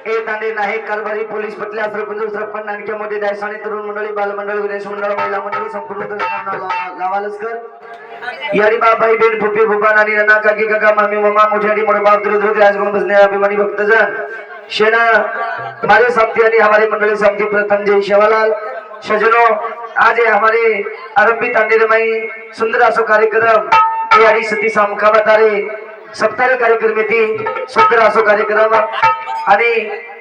ए तांडे नायक कारभारी police पटल्या सरपंच सरपंच नानक्या मोठे दायसाने तरुण मंडळी बालमंडळ विदेश मंडळ महिला मंडळ संपूर्ण लावालच कर यारी बाबाई बेन फुफी फुफान आणि नाना काकी काका मामी मम्मा मोठी आणि मोठे बाप दुरुद्र राजगुण बसने अभिमानी भक्तजन शेना हमारे साथी आणि हमारे मंडली साथी प्रथम जय शिवलाल सजनो आज हमारे आरंभी तांडे में सुंदर असो कार्यक्रम यारी सती सामका बतारे सप्ताह कार्यक्रम थी सुंदर असो कार्यक्रम आणि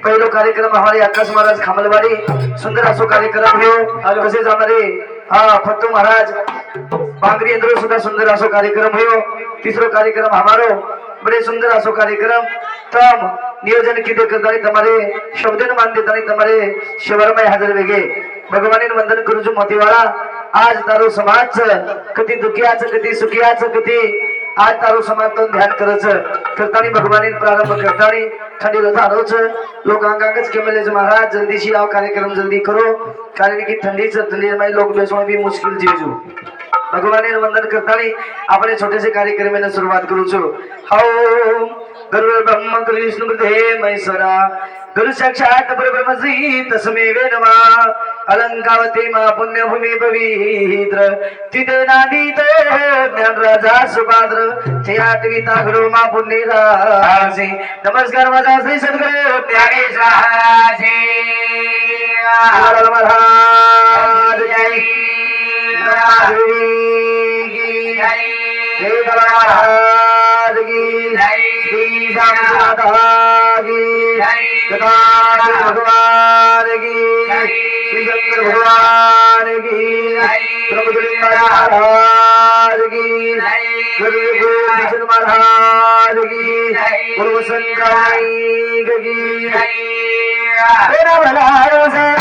पहिलो कार्यक्रम हमारे आकाश महाराज खामलवाड़ी सुंदर असो कार्यक्रम हो तसेच हमारे फत्तू महाराज बांगरी अंदर सुधा सुंदर असो कार्यक्रम हो तीसरो कार्यक्रम हमारो बड़े सुंदर असो कार्यक्रम तम नियोजन किती करतानी तुम्हारे शब्दन मान देतानी तुम्हारे शिवरमय हजर वेगे भगवान वंदन करूजु मोतीवाला आज तारो समाज कधी दुखियाच कधी सुखियाच कधी आज तारो समाज तो ध्यान करच करतानी भगवान प्रारंभ करतानी थंडी झालोच लोक अंगांगच केमलेज महाराज जल्दी शी आओ कार्यक्रम जल्दी करो कारण की थंडी में लोग बेसो भी मुश्किल जीवजू भगवान वंदन करतानी अपने छोटे से कार्यक्रम में शुरुआत करू छो हओ गुरु ब्रह्म गुरु विष्णु गुरुदेव महेश्वरा गुरु साक्षात परब्रह्म श्री तस्मै नमः अलंकावती मा पुण्यभूमि पवित्र तिथे नादीत ज्ञान राजा सुभाद्र ते आठविता गुरु मा पुण्यराजी नमस्कार माझा श्री सद्गुरु ज्ञानेश महाराज महाराज जय जय महाराज की श्री राम की भगवान की श्री शंकर भगवान की प्रभुदेव महाराज की गुरु गोविंद महाराज की गुरु संकाई की तेरा भला से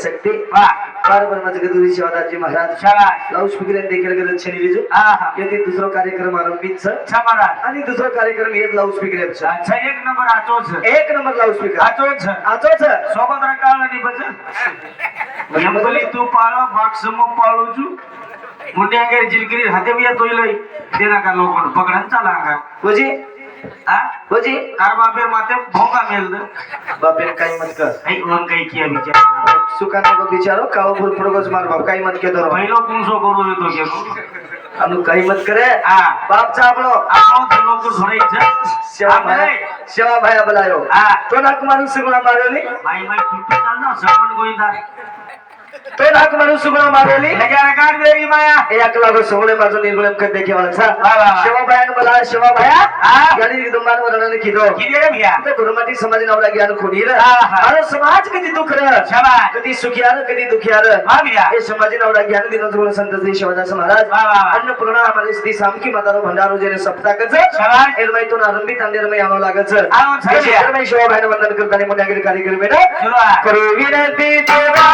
शक्ति शिवाजी महाराज लाउड स्पीकर देखील गरज छे लीजो येथे दुसरो कार्यक्रम आरंभित छ महाराज आणि दुसरो कार्यक्रम येत लाउड स्पीकर छ अच्छा एक नंबर आचो छ एक नंबर लाउड स्पीकर आचो छ सोबत रकाळ आणि बच यमली तू पाळो बाक्सम पाळो छु मुंड्या के जिलगिरी हाते बिया तोइलई देना का लोगन पकड़न चलागा बुझी बुझी कार बापेर माते भोंगा मेल दे बापेर काही मत कर आई मन काही किया विचार सुकाना को बिचारो काव फुल प्रगोज मार बाप काही मत के दरो पहिलो कुंसो करू तो के अनु काही मत करे बाप चापलो आपो लोग को थोड़े इज्जत सेवा भाया बुलायो तो ना कुमार से गुना मारो नी भाई टूटी चल ना सरपंच गोइंदा तो नाक मारून सुगुणा मारली लगाना काट देगी माया एक लागो सुगुणे माझं निर्गुणम कर देखी मला वा वा शिवाबायान मला शिवाबाया हा यानी दुमान वरणाने किदो किती रे भैया तो गुरुमती समाज नावला ज्ञान खोडीर हा. अरे समाज कधी दुखर शाबाश कधी सुखियार कधी दुखियार हा भैया हे समाज नावला ज्ञान दिनो गुरु संत श्री शिवदास महाराज वा वा वा अन्नपूर्णा आम्हाला श्री सामकी मातारो भंडारो जेने सप्ताकच शाबाश एरमाईतून आरंभी तांडेरमय आणावं लागच आणून सांगितलं. एरमाई शिवाबाईनं वंदन करताना मुन्यागिरी कार्यक्रम बेटा सुरुवात करू विनंती देवा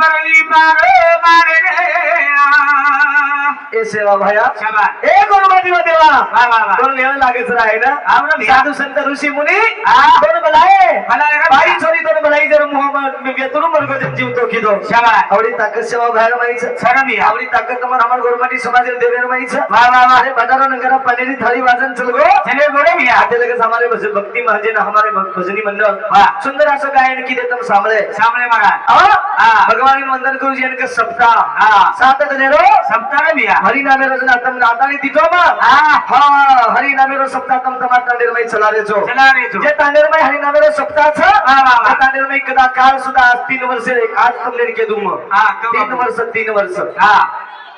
बरली बारो बारे रे ए सेवा भया शाबास ए गुरुमती देवा वा वा वा दोन वेळ लागेच आहे ना आवरा भैया साधू संत ऋषी मुनी हाँ। दोन बलाए भला रे बाई छोरी दोन बलाई जर मोहम्मद मी बेतरू मरगो जीव तो किदो शाबास आवडी ताकद सेवा भया माईच सरम या आवडी ताकद तुम्हाला आम्हाला गुरुमती समाज देवेर माईच वा वा वा अरे बटारो नगरा पनेरी थाली वाजन चल गो चले गोरे भैया आते लगे हमारे भक्ति महाजन हमारे भजनी मंडळ वाह। सुंदर असं गायन की देतम सांभळे सामने महाराज हाँ भगवान वंदन करू जी इनका सप्ताह हाँ। सात दिनेरो सप्ताह रे भैया हरि नामे रोज नातम नातानी तिथो मग हाँ। हाँ हरि नामे रोज सप्ताह तम तमा तांडेरमय चला रे जो चला रे जो जे तांडेरमय हरि नामे रोज सप्ताह छ वाह, वाह, वाह। तांडेरमय कदा काळ सुद्धा आज 3 वर्ष आज तुम लेके दूम हाँ, कब 3 वर्ष हाँ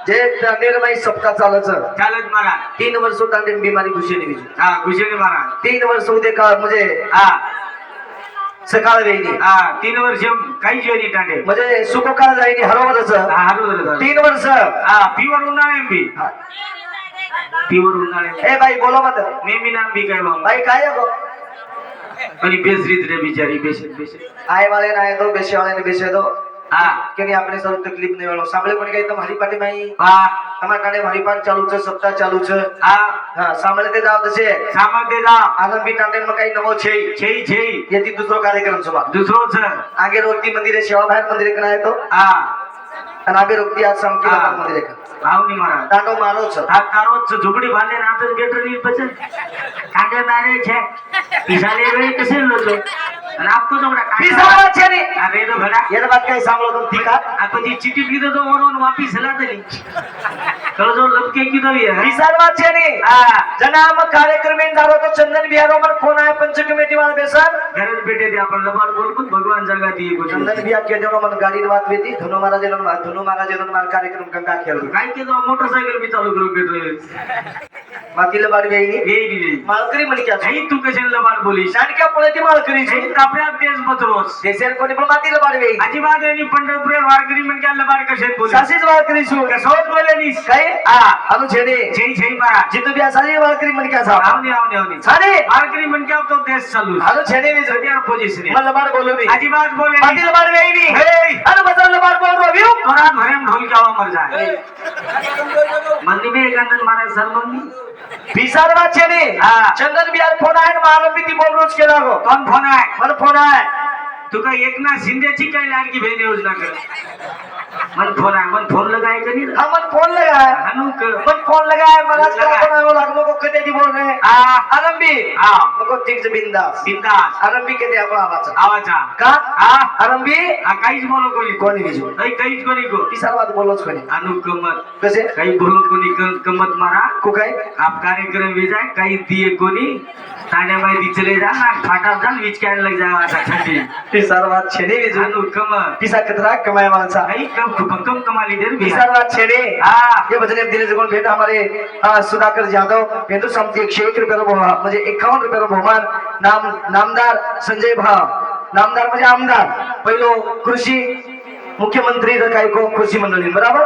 जे तांडेरमय सप्ताह चालच चालत महाराज 3 वर्ष तांडेर बीमारी घुसेली बीजू हाँ घुसेले महाराज 3 वर्ष उदे का म्हणजे हाँ सकाळ वेळी हाँ 3 वर्ष काही जेवणी टांडे म्हणजे सुखकाळ जाईनी हरवलच हाँ हरवलं 3 वर्ष हाँ फीवर उन्हाळे बी फीवर उन्हाळे ए बाई बोलो मत नेहमी नाम बी काय बाबा भाई काय गो आणि बेसरीत रे बिचारी बेसत आए वाले ना आए दो बेचे वाले ने बेचे दो हाँ क्योंकि आपने सब तकलीफ नहीं वालो सामने कोणी काही तर हरिपाटी माई हाँ તમારા કાને હરિપાઠ ચાલુ છે સપ્તાહ ચાલુ છે हाँ હા સાંભળે તે જાવ છે सामक दे जा આનંદી ટાંડેન માં કઈ નવો છે छई छई યથી દૂસરો કાર્યક્રમ છે મારો दुसरो छ आगे रोक्ती मंदिरे सेवा बाहेर मंदिरे कना आहे तो हाँ અને આગે રોક્તી આ સમકી હા. મંदिरे कना भावनी महाराज તાંડો મારો છે આ તારો જ ઝુંપડી બાંધે ને આતજ બેઠો ની પછી કાંડે મારે છે પિસાલે વેળી કસે લોજો અને આપકો તો બડા પીસાવા છે ની આ રે તો ભડા એને વાત કઈ સાંભળો તો ઠીકા આ પછી ચીટી લીધો તો ઓનો વાપી સલા દેલી કરો જો લપકે કીધો ये है પીસાવા છે ની हां જનામ કાર્યક્રમ એન જારો તો ચંદન બિહારો પર ફોન આયા પંચ કમિટી વાળા બેસર ઘરે જ બેઠે થી આપણ લબાડ બોલ કુદ ભગવાન જાગા દી ગો ચંદન બિહાર કે જનો મન ગાડી ની વાત વેતી ધનો મહારાજ માર કાર્યક્રમ ગંગા ખેલ काय के तो मोटरसायकल बी चालू करू बेठो माती लबाड वेईनी ये दी माळकरी म्हण क्या नाही तू कशे लबाड बोलीस शाणक्या पळती माळकरी नाही तापड्यात देश बतरोस देशेर कोणी पण माती लबाड वेई अजिबात आणि पंढरपूर वारकरी म्हणजे काय लबाड कशे बोली सासीच माळकरी छु कसोत बोलेलीस काय हा अनु छेडे जय जय महाराज जितू बी सासी माळकरी म्हण क्या साहेब आवनी छाडे वारकरी म्हणजे काय तो देश चालू अनु छेडे वी सध्या पोझिशन मला लबाड बोलू मी अजिबात बोले माती लबाड वेईनी हे अनु बदल लबाड बोल रो व्यू तोरात भरेम ढोल जावा मर जाए मंदी में एकांदन महाराज सरमंदी पिसारवा छेडे हा. चंदन बिहार फोन आहे महाराज ती बोल रोज केला गो कोण फोन आहे मला फोन आहे तुका एकनाथ शिंदेची काय लाडकी बहीण योजना कर मन फोन आहे मन फोन लगाए का नहीं हा मन फोन लगाया हनुक मन फोन लगाया महाराज का फोन आयो लागलो को कते दी बोल रहे आ आरंभी आ मको ठीक से बिंदास बिंदास आरंभी के दे आपला आवाज आवाजा का आ आरंभी आ काहीच बोलो कोणी कोणी विजू नाही काहीच कोणी को पिसार बात बोलोच कोणी हनुक कमत कसे काही बोलो कोणी कमत मारा को काय आप कार्यक्रम में जाए काही दिए कोणी ताने में दिचले जा ना फाटा जा विचकान लग जावा आता ठंडी पिसार बात छेडे विजू हनुक कमत पिसा कतरा कमाया माणसा काही कम कमाली देर भी पिसार बात छेडे हाँ ये भजन दिने जगोन भेट हमारे सुधाकर यादव हिंदू समिती 101 रुपये म्हणजे 51 रुपये बहुमान नामदार संजय नामदार म्हणजे आमदार पहिलो कृषी मुख्यमंत्री काय को कृषी मंडळी बराबर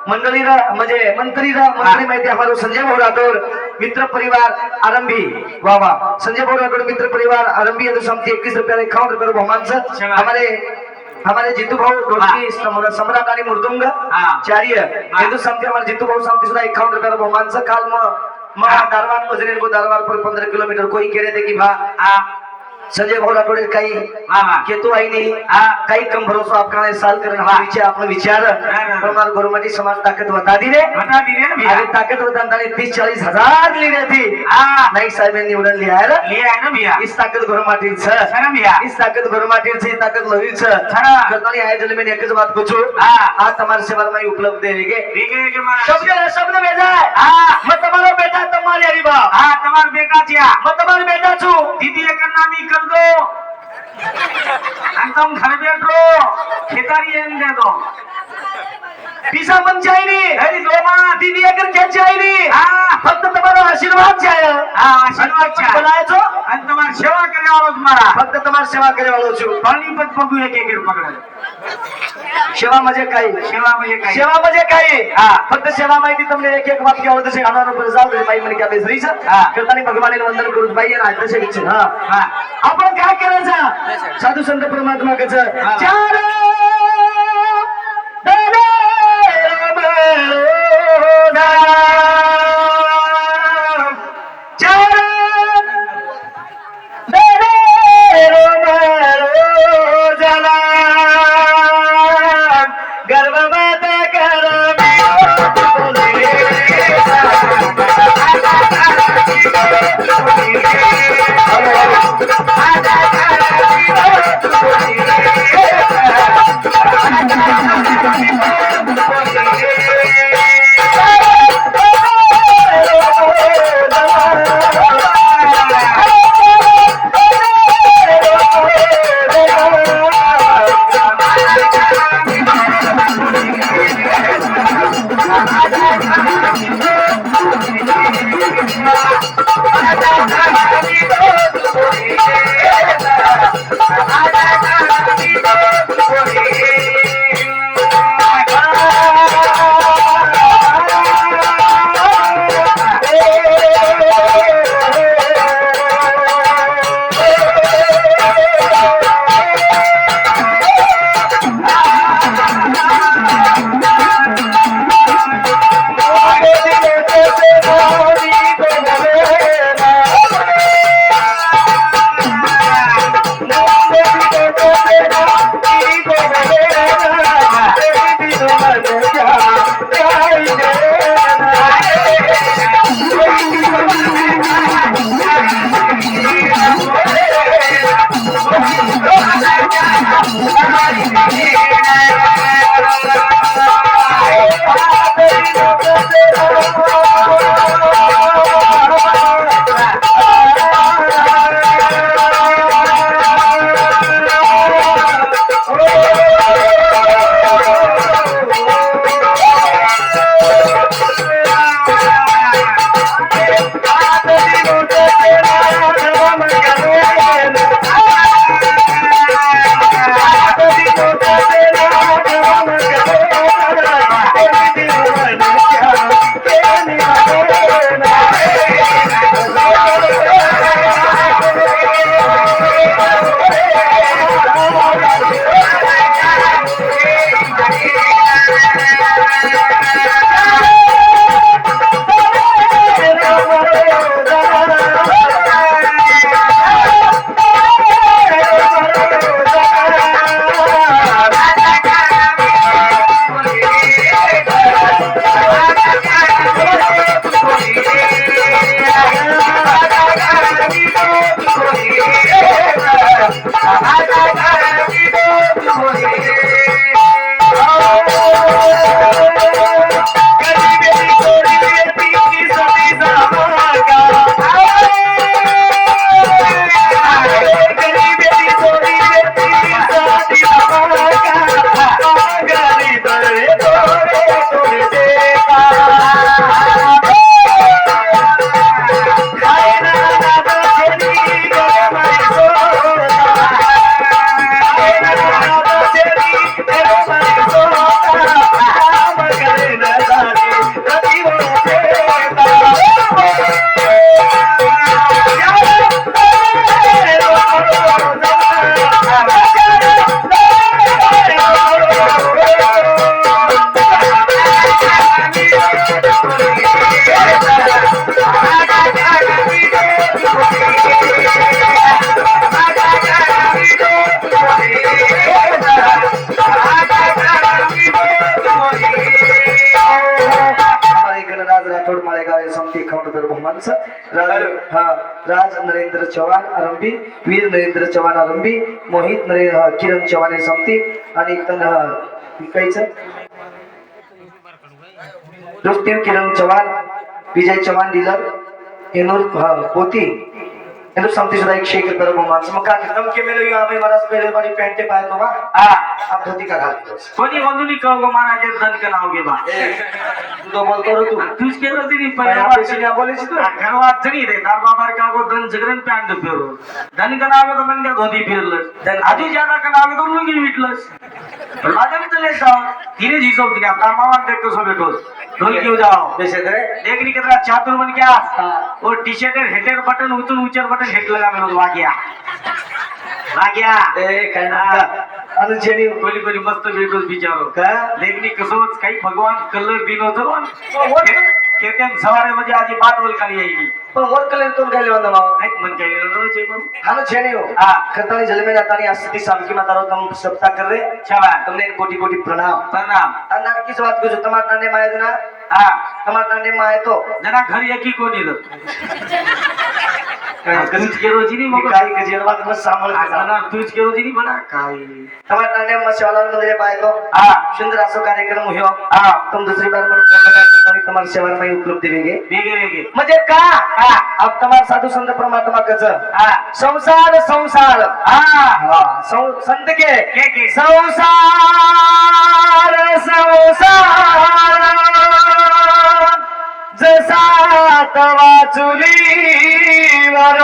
मंडळी म्हणजे मंत्री माहिती हमारो संजय भाऊ राठौर मित्र परिवार आरंभी वाह संजय भाऊ राठौर मित्र परिवार आरंभी हिंदू समिती 21 रुपये 51 रुपये बहुमान से हमारे जीतू भाऊ ढोलकी सम्राट आणि मृदुंग चार्य हिंदू समिती हमारे जीतू भाऊ समिती सुद्धा 51 रुपये बहुमान से काल म दारवार मजने को दारवार पर 15 किलोमीटर कोई कह रहे थे कि भा संजय भाऊ राठौड़ काही केतु आई नहीं काही कम भरोसा आपका साल करन आपने विचार हमारे गुरुमती समाज ताकत बता दी रे अरे ताकत बताने 30-40 हजार ली रही थी नहीं साहब निवडून लिया है ना भैया इस ताकत गुरुमाटी इस ताकत गुरुमाटी ताकत लोही करतानी आए जल में एकच बात पूछू आज तुम्हारे सेवा में उपलब्ध है शब्द भेजा है मैं तुम्हारा बेटा तुम्हारे हरी बाप हाँ तुम्हारे बेटा चिया मैं तुम्हारे बेटा छू दीदी एक नामी कर दो तुम घर बैठो खेतारी एम दे दो पिसा मन चाहिए अरे दो माँ दीदी अगर क्या चाहिए फक्त तुम्हारा आशीर्वाद चाहिए आशीर्वाद चाहिए बोलायचो आणि तुम्हारी सेवा करे वालो तुम्हारा फक्त तुम्हारी सेवा करे वालो छु पाणीपत बघू एक एक पकड सेवा म्हणजे काय सेवा म्हणजे काय सेवा म्हणजे काय फक्त सेवा माहिती तुमने एक एक वाक्य आवडत से आनार पर जाऊ दे बाई म्हणे क्या बेसरी छ करतानी भगवान वंदन करू बाई ना तसे विच आपण काय करायचं साधू संत परमात्मा कच चार राज राठोड माळेगाव समती खंड बहुमानस राज नरेंद्र चव्हाण आरंभी वीर नरेंद्र चव्हाण आरंभी मोहित किरण चव्हाण समती आणि काहीच रुस्तीम किरण चव्हाण विजय चव्हाण डीलर येनूर पोती येनूर समती सुद्धा 101 रुपये बहुमानस मग काय दम के मेलो यहाँ पे मरस पहले वाली पैंट पाए तो बा अब धोती का घाल दो कोणी बंधुनी कहो महाराज दन के नाव के बा तू तो बोल करो तू तुझ के रोजी नहीं पहले पहले किसी ने बोले छी तो घरवात जणी रे दार बाबार का को दन जगरन पैंट फेरो दन का नाव तो मन का धोती फेरलस आधी ज्यादा का नाव तो लुंगी विटलस माझा भी चले जाओ धीरे जी सब दिया तार मामा देख के सो बैठो ढोल क्यों जाओ जैसे करे देखनी कितना चातुर बन गया वो टी शर्ट हेटर बटन उचल ऊंचर बटन हेट लगा मेरे को वागिया ए काय ना अनु जेनी कोली कोली मस्त भेटो बिचारो का देखनी कसोच काही भगवान कलर दिन होतो खेतेम सवारे म्हणजे आजी बात बोल खाली आईली पण वर कलेन तो गाले वंदा माव नाही मन काही नो चे पण हानो जेनी हो खतानी जल में नातानी आस्ती सामकी मातारो तम सप्ताह कर रे छावा तुमने कोटि कोटि प्रणाम प्रणाम अन्ना किस बात को जो टमाटर ने माय जना टमाटर ने माय तो जना घर एकी कोणी र तुझ के रोजी नहीं मग काही गजेरवात मत सांभाळ जना तुझ के रोजी नहीं बना काय टमाटर ने मसाला मंदिरे पाय तो सुंदर असो कार्यक्रम होयो तुम दूसरी बार मन फोन लगा तो तुम्हारे सेवा में उपलब्ध देंगे वेगे वेगे म्हणजे का अब तुम्हारे साधु संत परमात्मा कच संसार संसार संत के संसार संसार जसा तवा चुलीवर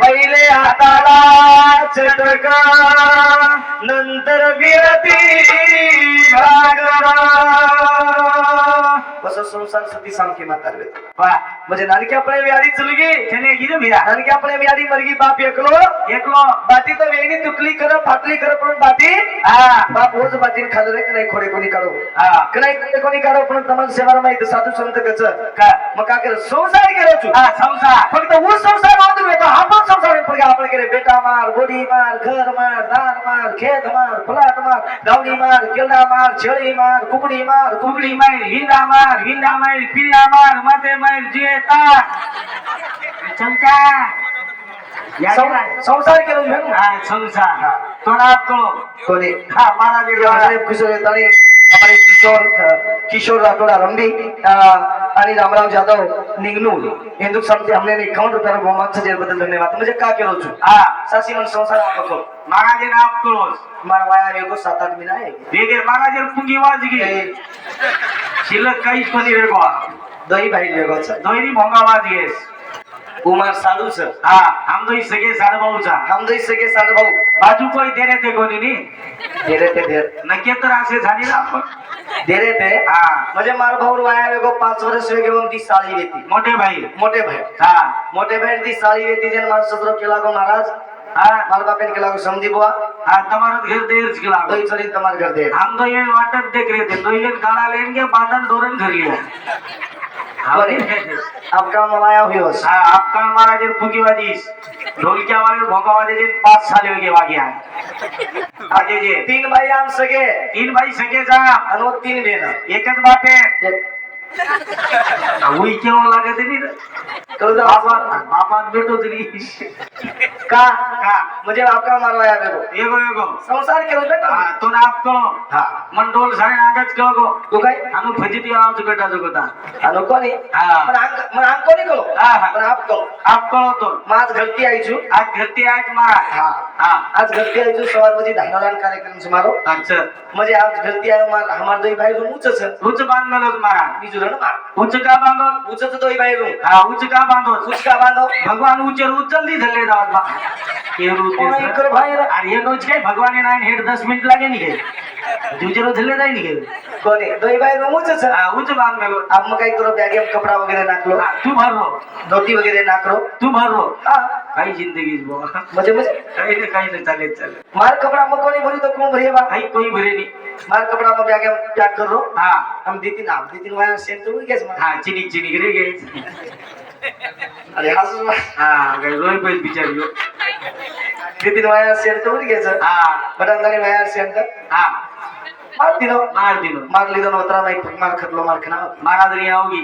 पहिले हाताला चटका नंतर विरती भागरा बस संसार सती सामकी म्हातारे म्हणजे नानकी आपल्या व्याधी चुलगी चले गिरे भैया नानकी आपल्या व्याधी मरगी बाप एकलो बाती तर वेगळी तुटली कर फाटली कर पण बाती बाप रोज बातीन खाल रे नाही खोडे कोणी काढो नाही कोणी काढो पण तुम्हाला सेवा माहिती साधू संत कच का मग का कर संसार केलो तू संसार फक्त वो संसार होतो येतो हा पण संसार पण आपण केले बेटा मार गोडी मार घर मार दार मार खेत मार फलाट मार गावडी मार केला मार छेळी मार कुकडी मार हिंदा मार पिल्ला मार माते मार जेता चमचा संसार केलो घेऊन संसार तोडा कोणी महाराज किशोर येतानी हमारे किशोर राठोड आरंभी आणि रामराव जाधव निगनूर हिंदू समती हमने 51 रुपये बहुमान से जेल बदल धन्यवाद मुझे का केलो छु सासी मन संसार आपको महाराज आप क्लोज मारवाया मेको 7-8 महीना है वेगे महाराज पुंगी वाजगी शिल्लक काहीच कोणी वेगो दही भाई लेगो छ दोयरी भोंगा वाजगेस कुमार साधू सर हम दोई सगे साडे भाऊचा हम दोई सगे साडे भाऊ बाजू कोई दे रहे थे कोणी नी दे रहे नक्की तर असे झाली ना आपण दे रहे थे म्हणजे मार भाऊ वाया वेगो 5 वर्ष वेगे घेऊन ती साळी येती मोठे भाई मोठे भाई ती साळी येती जन मार सदरो केला गो महाराज मार बापेन केला गो समझी बुआ તમારો ઘર દેર કેલા दोई चली तुम्हारे घर दे हम तो ये वाटत देख रहे थे दोई जन गाना लेंगे बांधन डोरन घर लिया आपका मलाया हुई हो आपका महाराज फुकी वाजीस ढोलक्या वाले भोंका वाले जिन 5 साल हो गए वागिया आगे जे 3 भाई आम सगे 3 भाई सगे जा अनो 3 बहन एकच बाटे वही क्यों लागत नहीं तो बापा बेटो तरी का म्हणजे आपका मारवाया वेगो एगो संसार के रूप में तो ना आप करो मंडोल सारे आगच कहो तू काय अनु फजिती आवाज बेटा जोगता अनु कोणी पण आंग कोणी करो पण आप करो तो माज गलती आई छु आज घरती आज मारा आज गलती आई छु सवार मध्ये धानदान कार्यक्रम से मारो अच्छा म्हणजे आज गलती आई मार हमार दोई भाई रूम उच्च छ उच्च बांधलो मारा बिजुरन मार उच्च का बांधो उच्च तो दोई भाई रूम उच्च का बांधो भगवान ऊंचे उचल दी झले दावत बा ये रूते कर भाई अरे ये रोज काय भगवान नाइन हेड 10 मिनिट लागे नी के जुजरो झले जाय नी के कोणी दोई भाई रूम उच्च छ उच्च बांध मेलो अब मैं काय करो बैगे में कपड़ा वगैरह नाखलो तू भरो धोती वगैरह नाखरो तू भरो हां काही जिंदगी बो मुझे काही नाही चाले मार कपड़ा में कोणी भरी तो क्यों भरिए बा काही कोई भरे नी मार कपड़ा में बैगे में पैक करो हां हम दीतिन वाया सेंट हुई कैसे हां चिनी गिरे गए अरे हसून हा काय रोय पहिल बिचारी हो. किती वाया असेल तर घ्यायचं हा बटांदाने वाया असेल तर हा मार दिलो मार दिलो मार लिदो नवतरा नाही मार खतलो मार खना महाराजनी आओगी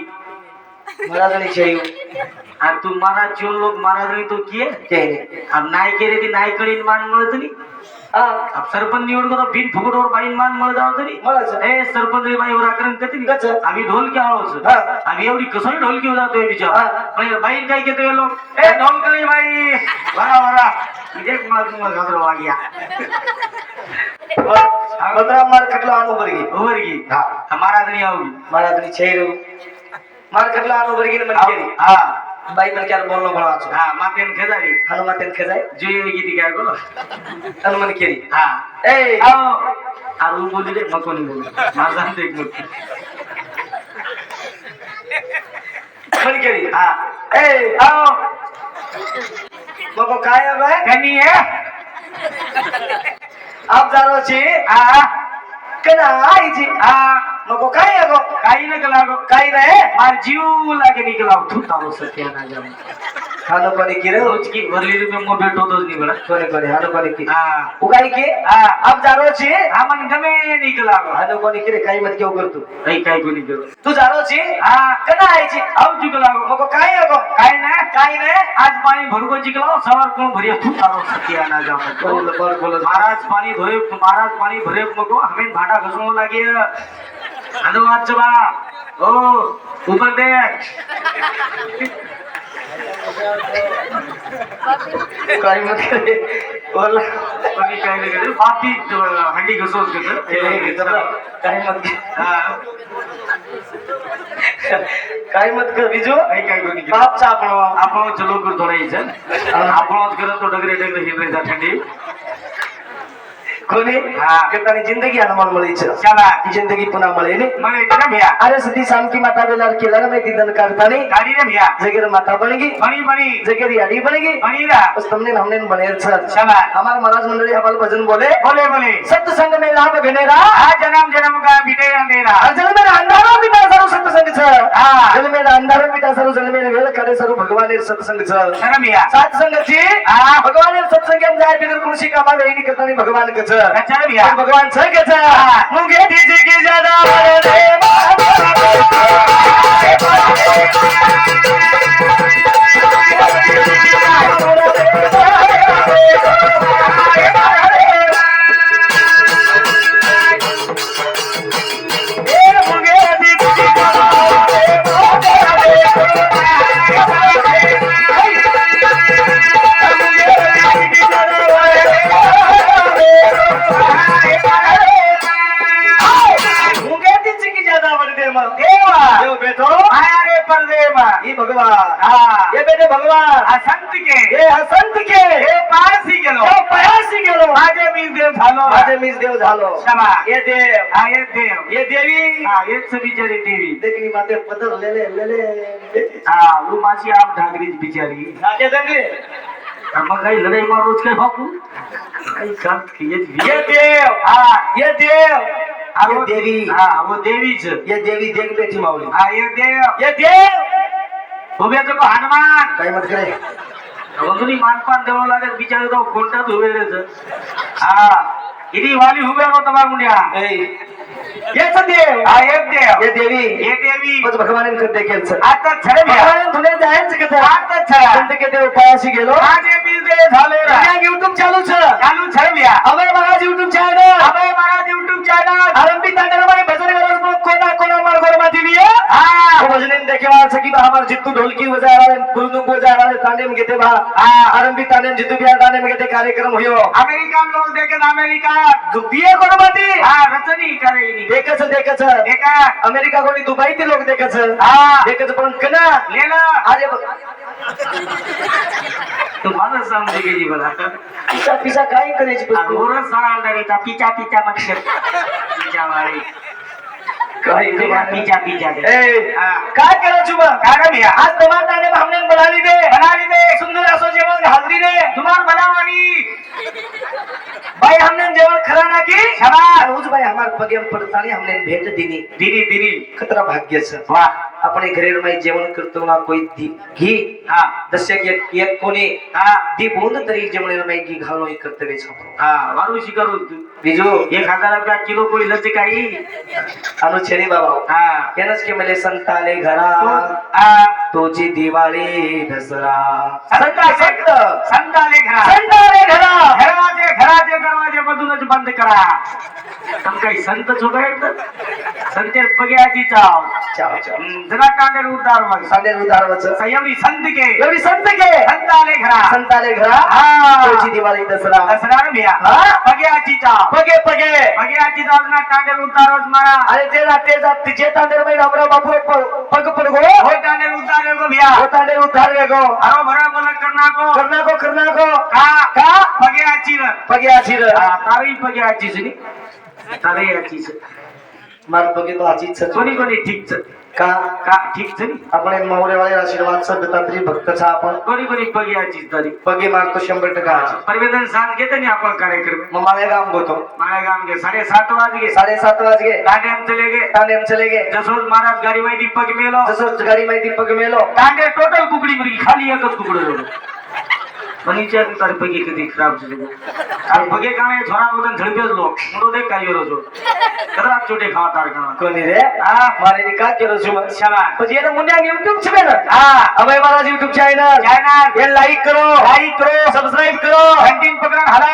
महाराज नहीं चाहिए और तू महाराज जो लोग महाराजनी तो किए चाहिए अब नाय केले ती नाय कडीन मान मिळत नाही हाँ अब सरपंच निवड को तो बिन फुकटवर बाईन मान मिळ जाव तरी मला ए सरपंच रे बाई वराकरण करते कच आम्ही ढोल के आहोत हा आम्ही एवढी कसं ढोल घेऊन जातोय विचार हा. पण बाईन काय घेतोय लोक ए ढोल करी बाई बरा बरा म्हणजे मला तुम्हाला घाबरो वागिया बतरा मार खतलो आनो बरगी ओवर की हाँ महाराजनी आओगी महाराज नहीं चाहिए मार खतलो आनो बरगी ने मन केरी हा बाई मन क्या बोलनो बड़ा आछो हा मातेन खेदारी हनुमातेन खजाय जुये गीती काय बोलो हनुमान केरी हा ए आओ आरू बोली रे मको नहीं बोली मार जानते एक मुठ मन केरी हा ए आओ मको काय है बे कनी है आप जारो छी हा कना आई छी हा मको काय है गो काही न लागो काय नाही मार जीव लागे निकलाव तू तारो सत्या ना जाम हानो कोणी की रे रोज की भरली रुपये मो भेटो तोच नाही बडा कोणी कोणी हानो कोणी की हा उगाई की हा आप जारो छी हा मन गमे निकलाव हानो कोणी की रे काही मत क्यों कर तू काही काही कोणी करू तू जारो छी हा कना आई छी आव जिकलाव मको काय है गो काय ना काय नाही आज पाणी भरगो जिकलाव सवार कोण भरिया तू तारो सत्या ना जाम बोल बोल बोल महाराज पाणी धोए महाराज पाणी भरे मगो हमें भाटा घसणू लागे अनुवाद बा ओ ऊपर देख काही मत करे बोल बाकी काय नाही करे बापी हंडी घसोच घेतो काही मत हा काही मत कर बिजू काही काय कोणी बाप चा आपण आपण चलो कर थोडा यायचं आपण करत तो डगरे डगरे हिंडायचा थंडी कोणी हा. પોતાની જિંદગી આનંદ મળી છે चला જિંદગી પુનઃ મળે ને મને જરા ભैया અરે સતી શામકી માતા બેલાર કેલા મે દીદન કરતાની गाड़ी रे भैया જગેર માતા બની ગઈ बनी बनी જગેર યાડી બની ગઈ बनी रा બસ તમને हमने बने छ चला हमार महाराज मंडली हमारे भजन बोले बोले बोले सत्संग में लाभ घेनेरा आ जन्म जन्म का बिटे अंधेरा जल में अंधारा मिटा सरो सत्संग छ हा जल में अंधारा मिटा सरो जल में वेल करे सरो भगवान सत्संग छ जरा भैया सत्संग जी हा भगवान सत्संग में जाय बिगर कृषि का मावे नहीं करतानी भगवान के छ अच्छा भैया भगवान छ के छ मुंगे दीजिए की ज्यादा रे मुंगे दीजिए की ज्यादा बड़े मग देवा देव बेटो आया रे परदेवा ये भगवान हा ये बेटे भगवान आ संत के ये हसंत के हे पारसी गेलो तो पयासी गेलो माझे मी देव झालो माझे मीच देव झालो क्षमा ये देव हा ये देव ये देवी हा हेच बिचारी देवी देखनी माते पदर ले हा तू माझी आप ढागरीच बिचारी नाचे दंगे मग काही लढाई मारोच काय बापू काही करत की ये देव हा ये देव हा, ये वो- देवी हा वो देवीच ये देवी देख बेटी माऊली हा ये देव ये देव उभे तो हनुमान काय मत करे अजूनही मानपान देवं लागत बिचारे तो कोणत्याच उभे रेच हा किती वाली उभे हो तुम्हाला मुंड्या ए ये देव हा एक देव ये देवी ये देवी बस भगवान कर देखेल सर आता छडे भैया भगवान तुने जायचं का तर आता छडा संत के देव पयासी गेलो माझे मी देव झालो रा YouTube चालू छ चालू छडे भैया अबे महाराज YouTube चॅनल अबे महाराज YouTube चॅनल आरंभी तांडवमध्ये भजन करत कोणा कोणा मार गोरमाती दिए हा वो भजन देखे वाला सकी बा हमार जित्तू ढोलकी बजा रहा है गुरुदुम बजा रहा है तांडे में घेते बा आरंभी तांडे जित्तू बिहार तांडे में घेते कार्यक्रम हुयो अमेरिकन लोग देखे अमेरिका दिए गोरमाती हा रचनी करे देखच देखच एका अमेरिका कोणी दुबई ते लोक देखच हा देखच पण कना लेला अरे बघ तू मला समजे गेली मला पिसा पिसा काय करायची बस गोरस सांगणार का पिचा पिचा मत पिचा वाली काय पिचा पिचा ए काय करायची बा काय भैया आज टमाटाने भामने बनाली दे बनाली दे सुंदर असो जेवण घालली दे तुम्हाला बनावानी भाई हमने जेवण खरा ना की शाबाश रोज भाई हमार पगे पडतानी हमने भेट दिनी दिनी दिनी खतरा भाग्याचं वाह आपण घरी जेवण करतो ना कोई घी हा जसे की एक कोणी हा दी बोंद तरी जेवण घी घालणं कर्तव्य छापो हा वारू शिकारू બીજું 1000 રૂપિયા કિલો કોઈ લચે કાઈ આનો છેની બાબા હા એનસ કે મલે સંતાલે ઘરા આ તોજી દિવાળી દસરા संता संत संताले घरा સંતાલે ઘરા घराचे मधूनच बंद करा तम काही संत झोपायत संतेर पग्याची चाव ચાલો ચાલો जरा कांडेर उद्धार मग સાંડે ઉતારવच संयमी संत के एवढी संत के संताले घरा संताले घरा हा तोजी दिवाळी दसरा असणार मिया हा? पग्याची चाव पगे पगे पग्याची चाव ना कांडेर उद्धारच मारा अरे ते जात तिचे तांडेर मै रामराव बापू पग पडगो होय कांडेर उद्धार गो मिया हो तांडेर उतार गो हरो भरा बोला करना को करना को का पग्याची र पगे आचीर तारी पग्याची सुनी तारे याची मार पगे तो आचीच छ कोणी कोणी ठीक छ का का ठीक छ આપણે મોરેવાળી આશીર્વાદ સદતાત્રી ભક્ત છે આપણ कोणी कोणी पग्याची तारी પગે મારતો 100% આચી परवेदन सांग घेते नी आपण कार्यक्रम मग माळे गाम गोतो माळे गाम के 7:30 वाजगे 7:30 वाजगे तांडे हम चले गए तांडे हम चले गए जसोज महाराज गाडी मध्ये पग मेलो जसं गाडी माहिती पग मेलो तांडे टोटल कुकडी मुर्गी खाली एकच कुकडो जोडो मनीच्या तारी पगे कधी खराब झाले आ पगे कामे छोरा वदन झडपेच लोक मुडो दे काय येरो जो कदरा छोटे खावा तार का कोणी रे आ मारे नि का केलो छु शाबाश પછી એને મુન્યા YouTube છે ને હા હવે મારા YouTube ચેનલ चैनल ये लाइक करो सब्सक्राइब करो घंटीन पकड़न हाला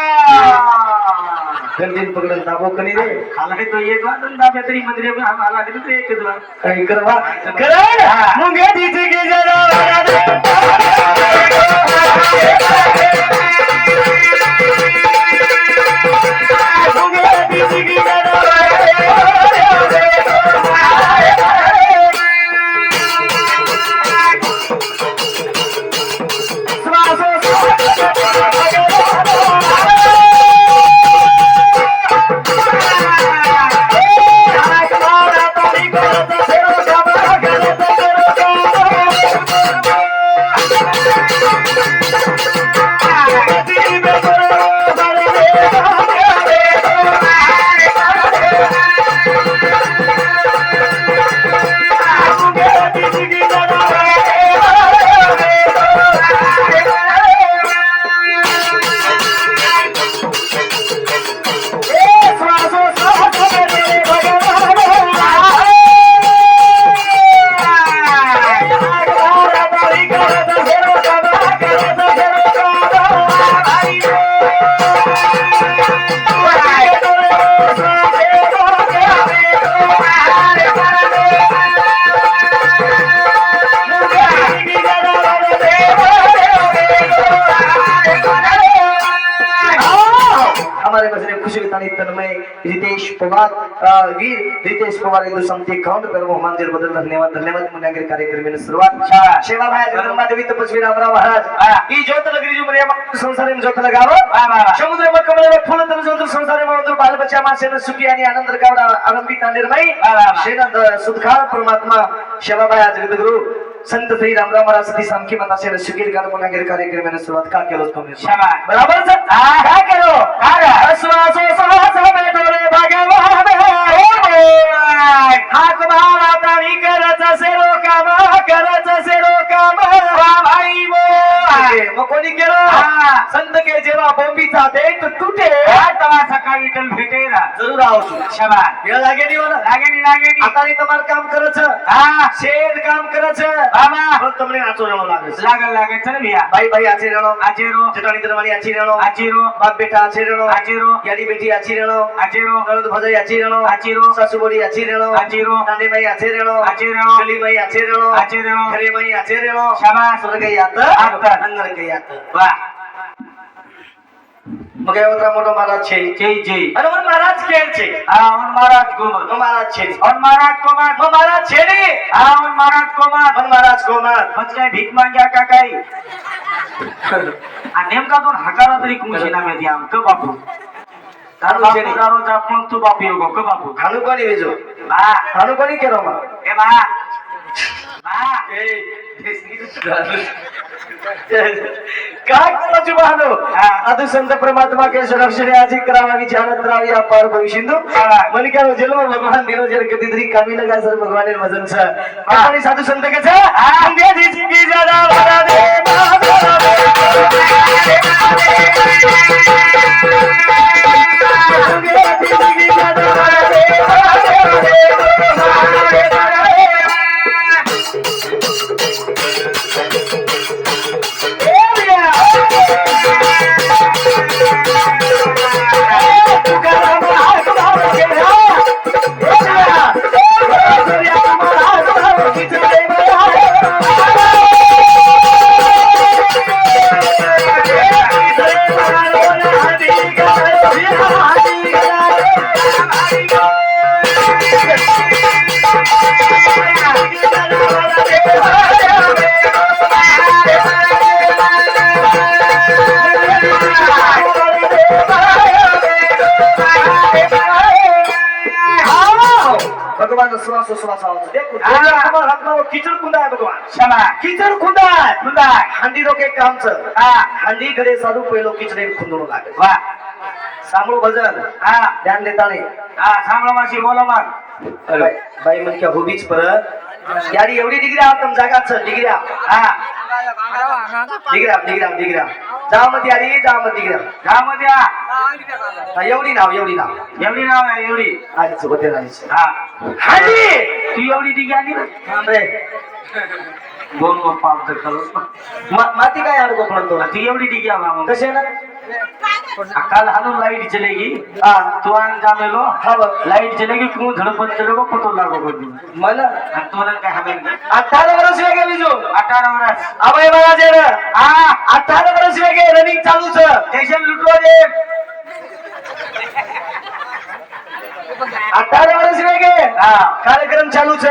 घंटीन पकडून दाबो कनी रे हाला तो एक बार धंदा बेतरी मंदिर में हम हाला तो एक द्वार काही करवा करण मुंगे दीची की जरा मुंगे दीची की हमारे बसने खुशी वितानी तन्मय रितेश पवार वीर रितेश पवार हिंदू समिति अकाउंट पर मंदिर बदल धन्यवाद धन्यवाद मुन्यागिर कार्यक्रम में शुरुआत सेवा भाई जगदंबा देवी तपस्वी रामराव महाराज ई ज्योत लगरी जो मरिया संसार में ज्योत लगावो समुद्र में कमल में फूल तम ज्योत संसार में मंदिर बाल बच्चा मां से सुखी आणि आनंद गावडा आरंभी तांडेरमय शेनंद सुखा परमात्मा सेवा भाई जगदगुरु संत श्री रामराव महाराज सती सामकी मता से सुखीर गान मुन्यागिर कार्यक्रम में शुरुआत का केलो तुमने शाबाश बराबर सर क्या करो श्वासो श्वास में डोले भगवान हाक मारा तारी करत सेरो काम भाई मग कोणी केलं संत के जेव्हा बोंबीचा देठ तुटे तवा सकाळी विठ्ठल भेटेला जरूर आवश्यक शाबाश वेळ लागेली मला लागेली आता तुम्हाला काम करायचं हा शेत काम करायचं बाबा पण તમને નાચો રણો લાગે લાગે ચલ ભૈયા ભાઈ ભાઈ આચી રણો આચેરો જટાણી દરવાણી આચી રણો આચેરો બાપ બેટા આચી રણો આચેરો યાડી બેટી આચી રણો આચેરો નણંદ ભજાઈ આચી રણો આચેરો સાસુ બોડી આચી રણો આચેરો નાની ભાઈ આચી રણો આચેરો ગલી ભાઈ આચી રણો આચેરો ઘરે ભાઈ આચી રણો શાબાશ સ્વર્ગ યાત આત અંગર કે યાત વાહ મગે ઓતરા મોટો મહારાજ છે જય અને મન મહારાજ કેર છે હા ઓન મહારાજ કોમર મહારાજ છે ઓન મહારાજ કોમર મહારાજ છે ને હા ઓન મહારાજ કોમર મન મહારાજ કોમર બચકાય ભીખ માંગ્યા કાકાઈ આ नेमका तो हकारा तरी कुंशी नामे द्या क बापू તારું છે ને તારો જાપણ તું બાપી ગો ક બાપू ખાનું કોની વેજો બા ખાનું કોની કેરો માં એ બા બા એ काय करायची बहानो आदु संत परमात्मा के संरक्षण आजी करावी जानत रावी अपार भविष्यंदू मन क्या जन्म भगवान दिनो जर कधीतरी कामी लगा सर भगवान मजन सा आणि साधू संत कसा अंगे दिसी की ज्यादा बड़ा दे भगवान सुवास सुवास आवाज देखो तुम्हारा हाथ में कीचड़ कुंदा है भगवान क्षमा कीचड़ कुंदा है हांडी रोके काम छ हांडी घरे साधू पहिलो कीचड़े खुंदणो लागे वाह सांभळो भजन ध्यान देता नाही सांभळो माशी बोलो मग बाई मन क्या होबीच पर यारी एवढी डिग्री आहात तुम जागा छ डिग्री डिग्री जा मत यारी जा मत डिग्री एवढी नाव एवढी आज होते नाही हांडी तू एवढी डिग्री आली थांबे बोल मग पाप तर करू माती काय आड गोपणतो तू एवढी डिग्री आवा मग कसे ना कल हानु लाइट चलेगी तो आन जामेलो लाइट चलेगी क्यों धड़पन चलेगो पतो लागो को मन तोरन का हमें 18 वर्ष वेगे बीजो 18 वर्ष अबे बड़ा जे 18 वर्ष वेगे रनिंग चालू छ स्टेशन लुटो दे 18 वर्ष वेगे कार्यक्रम चालू छ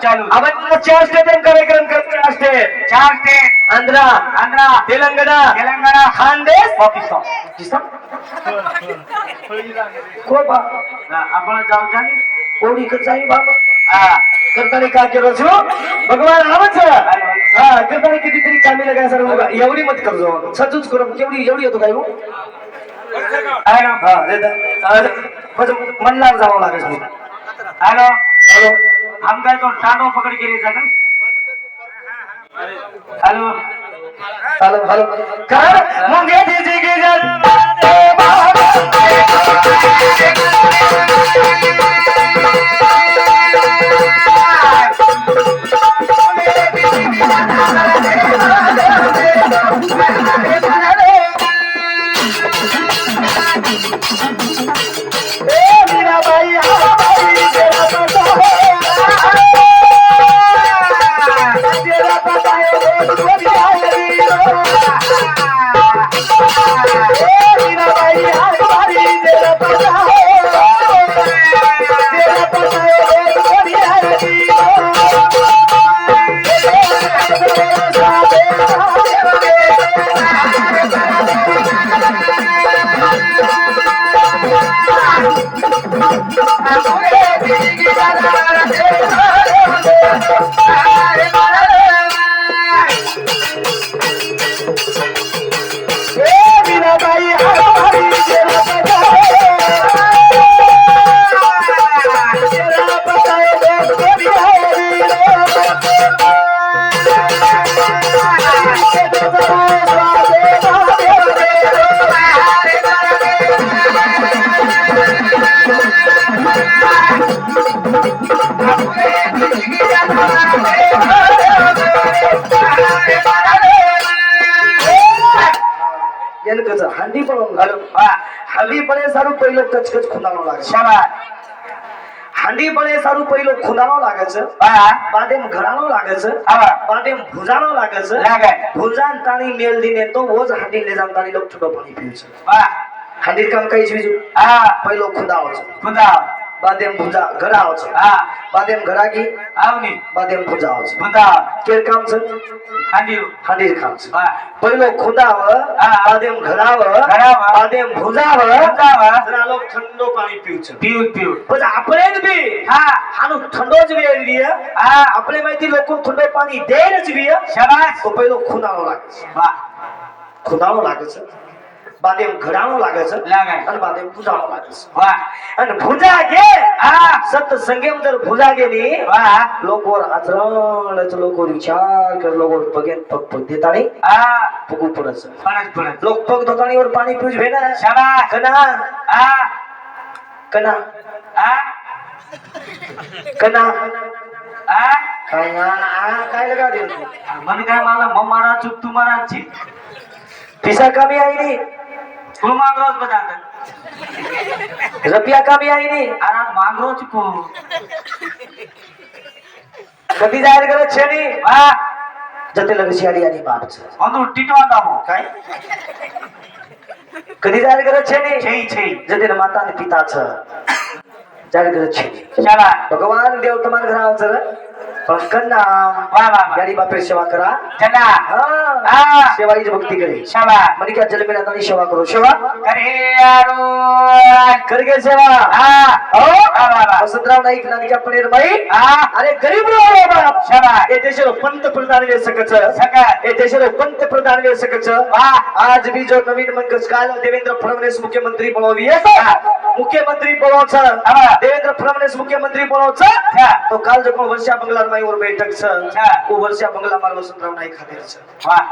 चालू अब 4 स्टेट कार्यक्रम करते असते 4 स्टेट आंध्रा तेलंगाना खानदेश पाकिस्तान को बा आपण जाऊ जानी कोडी कचाई बाबा करतानी का केलो छो भगवान आवच करतानी कितीतरी कामी लगा सर एवढी मत करजो सजूच करू केवढी एवढी होतो काय हो मन लाग जावं लागेल हॅलो हम काय तो टाडो पकड के रे जागा हेलो कर मुंगे दीजी की हंडी पण हंडी पणे सारू पहिलो कचकच खुनानो लागे हंडी पणे सारू पहिलो खुनानो लागायचं बादेम घरानो लागायचं बादेम भुजानो लागायचं भुजान ताणी मेल दिने तो वोज हंडी ले जान ताणी लोक थोडं पाणी पिऊचं हंडी काम काहीच विजू पहिलो खुदा बादेम भुजा घरा आवच बादेम घरा की आवनी बादेम भुजा आवच भुजा केर काम छ हंडी काम छ पहिलो खुदाव बादेम घराव बादेम भुजाव जरा लोक ठंडो पाणी पिऊ पण आपले बी हानु ठंडोच वेळी आपले माहिती लोक थंड पाणी देणच बी शाबास तो पहिलो खुनाव लागे ખુદાણો લાગે છે બાદેમ ઘડાણો લાગે છે લાગે. અને બાદેમ પૂજાણો લાગે છે વાહ અને ભૂજા ગે હા સત્સંગેમ જર ભૂજા ગે ની વાહ લોકો આચરણ છે લોકો વિચાર કરે લોકો ભગેન પગ દેતાણી હા પગું પડે છે પડે લોક પગ ધોતાણી ઓર પાણી પીવું જોઈએ ને શાબાશ કના હા કના હા કના હા કાઈ આ કાઈ લગા દે મને काय मालूम मम्मारा चुप तुम्हारा छी પૈસા કામી આવી ની तू मांगरोच बजाते રૂપિયા કામી આવી ની अरे मांगरोच को કદી જાહેર કરે છે ની वाह જતે લગે શિયાળિયાની બાપ છે ಒಂದು ಟಿಟೋ ಅಂದಾಮೋ કાઈ કદી જાહેર કરે છે ની छई छई જતે માતા ને પિતા છે જાહેર કરે છે शाबाश ભગવાન દેવ તમારા ઘરે આવશે રે પણ કન્ના वाह वाह वाह ગાડી બાપે સેવા કરા जना હા હા સેવાની જ ભક્તિ કરી शाबाश મને કે જલ મેલા તારી સેવા કરો સેવા करे यारो કરગે સેવા हाँ ઓ वाह वाह वाह વસંતરાવ નાઈક નાનકા પનેર ભાઈ हाँ અરે ગરીબ નો બાપ शाबाश એ દેશનો પંતપ્રધાન વે શકે છે सका એ દેશનો પંતપ્રધાન વે શકે છે वाह આજ બીજો નવીન મંગળકાલ દેવેન્દ્ર ફડણવીસ મુખ્યમંત્રી બનોવીએ મુખ્યમંત્રી બનો છે હા. દેવેન્દ્ર ફડણવીસ મુખ્યમંત્રી બનો છે हाँ તો કાલ જો કોઈ વર્ષા બંગલામાં ઓર બેઠક છે હા. ઓ વર્ષા બંગલા માર વસંતરાવ નાઈક ખાતે છે वाह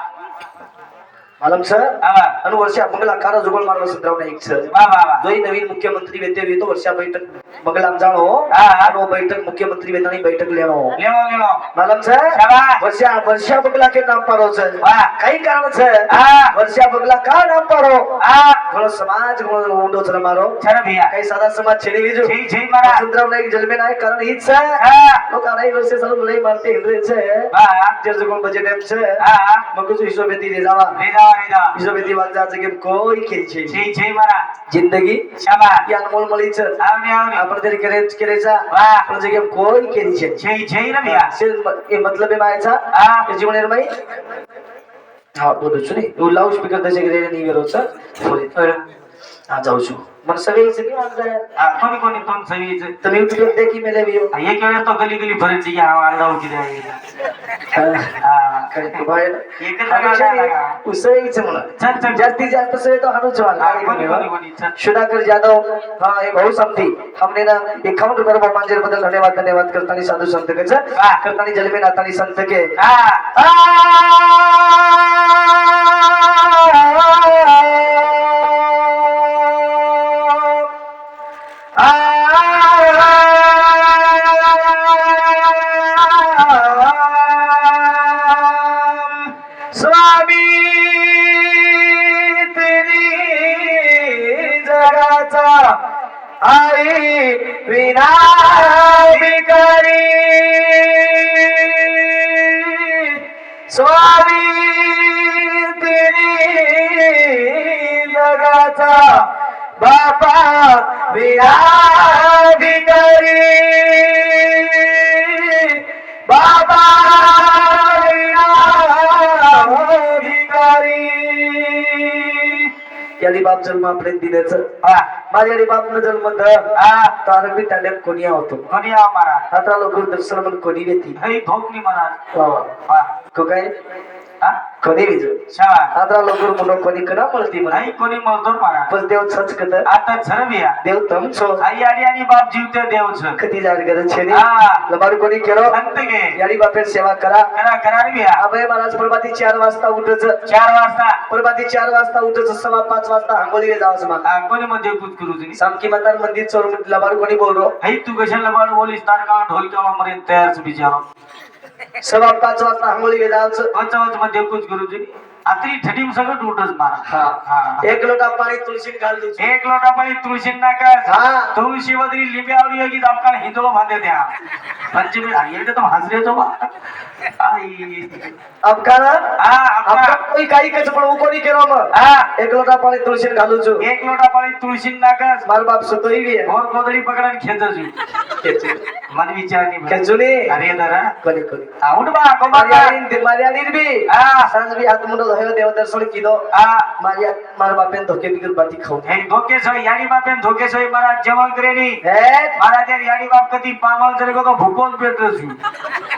માલમ છે वाह અને વર્ષા બંગલા કારો જુગલ માર વસંતરાવ નાઈક છે वाह वाह જોઈ નવીન મુખ્યમંત્રી વેતે વે તો વર્ષા બેઠક બંગલામાં જાણો હા. આનો બેઠક મુખ્યમંત્રી વેતાની બેઠક લેણો लेवो માલમ છે शाबाश વર્ષા બગલા કે નામ પાડો છે વાહ. કઈ કારણ છે हाँ વર્ષા બગલા કા નામ પાડો हाँ ઘણો સમાજ ઘણો ઊંડો છે મારો चलो भैया કઈ સાદા સમાજ છે બીજું छई छई मारा વસંતરાવ નાઈક જલમે ના કારણ ઈ જ છે हाँ લોકો આઈ વર્ષે સાલું લઈ મારતી હિંદરે છે वाह જે જગો બજેટ એમ છે हाँ મગુ હિસાબેથી રે જાવા ले जाओ હિસાબેથી વાત જા છે કે કોઈ કે છે छई छई मारा જિંદગી शाबाश ઈ અનમોલ મળી છે आवने आवने આપણે તરી કરે છે वाह પણ જગ્યા કોઈ કે છે छई छई रे भैया એ મતલબ એમાં આવે છે हाँ એ જીવન એરમાઈ હા બોલું છું ને હું લાઉડ સ્પીકર દશે કે રેડી નહીં વેરો છે હા જાઉં છું મને સવે છે કે વાંધો हाँ कोनी कोनी तुम सही है તમે યુટ્યુબ દેખી મેલે વિયો ये क्या है तो गली गली भर दिया हमारे गांव की जाएगी हाँ કઈ તો ભાઈ एक लगा ઉસઈ છે મને चल चल જાસ્તી જાસ્ત સે તો હાનું हाँ, જવાન कोनी कोनी कोनी चल सुधाकर यादव हाँ ये बहुत समझी हमने ना 51 रुपये रोमांचर बदल धन्यवाद धन्यवाद करतानी साधु संत के वाह. करतानी जलमे नातानी संत के हाँ स्वामी तेरी जगाचा आई विना भिकारी स्वामी तेरी जगाचा बापा विना भिकारी बाबा विना भिकारी याली बाप जन्म આપણે दिलेचं हाँ माझ्या बापनं जन्म हाँ तारक बी टाड्यात कोणी होतो कोनी हमारा आता लोक दर्शन पण कोणी येते है धोकनी मारा वा वाह को काय हाँ कोणी विजू शाबाश आता लोक मुलं कोणी करा पळती मला नहीं कोनी मजदूर मारा पण देव सच कत आता छर भैया देव तम छो आई आडी आणि बाप जीवते देव छ कधी जाड गरज छे हाँ लबारू कोणी केलो संत के यारी बापे सेवा करा करा करा रे भैया अभय महाराज प्रभाती 4 वाजता उठच 4 वाजता प्रभाती 4 वाजता उठच 5:15 वाजता आंघोळीला जावस मग हाँ कोनी मध्ये कुछ करू तुम्ही सामकी मातार मंदिर चोर लबारू कोणी बोल रो है तू कशाला बाळ बोलीस तार का ढोल केव्हा मरेन तयार छु बिचारो 5:15 वाजता आंघोळीला जावच पंचावत मध्ये कुछ करू तुम्ही आत्री ठठीम सगळं टूटच मारा हा हाँ एक लोटा पाणी तुळशीत घाल दू एक लोटा पाणी तुळशीन नाकस हाँ. तुळशी वदरी लिंब्यावरी योगी दापकान हिंदोलो बांधे त्या पंचमी ये तो हसरे तो बा आई अब काना हाँ आपका आपका कोई काही कच पण कोणी केलो मग हाँ एक लोटा पाणी तुळशीत घालू छु एक लोटा पाणी तुळशीन नाकस मार बाप सुतोई बी और गोदडी पकडन खेचजू मन विचारनी के जुनी अरे दरा कोनी कोनी उठ बा कोमार मारियाडीन भी सांज भी हाथ मुंडो धोयो देव दर्शन कीधो मारिया मार बापेन धोके बिगर बाटी खाऊ हे धोके सो याडी बापेन धोके सो मारा जेवण करेनी हे महाराज याडी बाप कधी पामाल जरे को भूकोन पेटो छु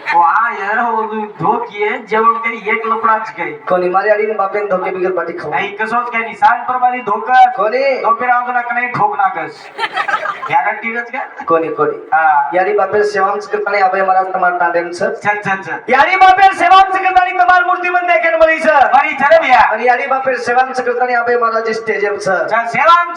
ओ आ यार हो धोके जेवण करी एक लपडाच काही कोनी मारियाडीन बापेन धोके बिगर बाटी खाऊ नाही कसोच काही सांग परवाली धोका कोनी धोपेरा आंदोलन कने ठोक नाकस गॅरंटी गच का कोनी कोनी यारी बापेर सेवांच करतानी अभय महाराज तमार तांडेन सर चल चल चल यारी बापेर सेवांच करतानी तमार मूर्ती मन देखेन मरी सर बरी चले भैया आणि यारी बापेर सेवांच करतानी अभय महाराज स्टेजर सर चल सेवाम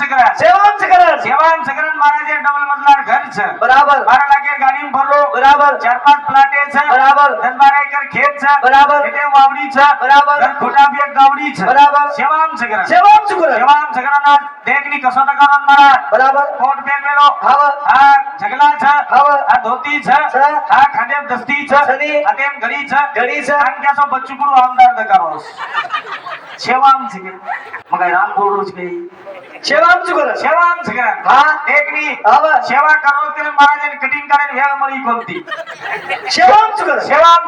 सकरन महाराज डबल मजलार घर छ बराबर 12 लाख गाडी में भरलो बराबर 4-5 प्लाटे छ बराबर 10-12 एकर खेत छ बराबर एटे वावडी छ बराबर खोटा भी एक गावडी छ बराबर सेवाम सकरन देखनी कसो त करन महाराज बराबर कोट पहन मेलो हाव हा झगला छ हाव धोती छ हा खंडेम दस्ती छ छनी अतेम घडी छ घडी छ आणक्यासो बच्चुकुडू आमदार दकारोस सेवाम सकरन मग राम बोलरोज गई सेवांच सकरन हा देखनी हाव सेवा करो के महाराज कटिंग करे वेळ मळी कोणती सेवांच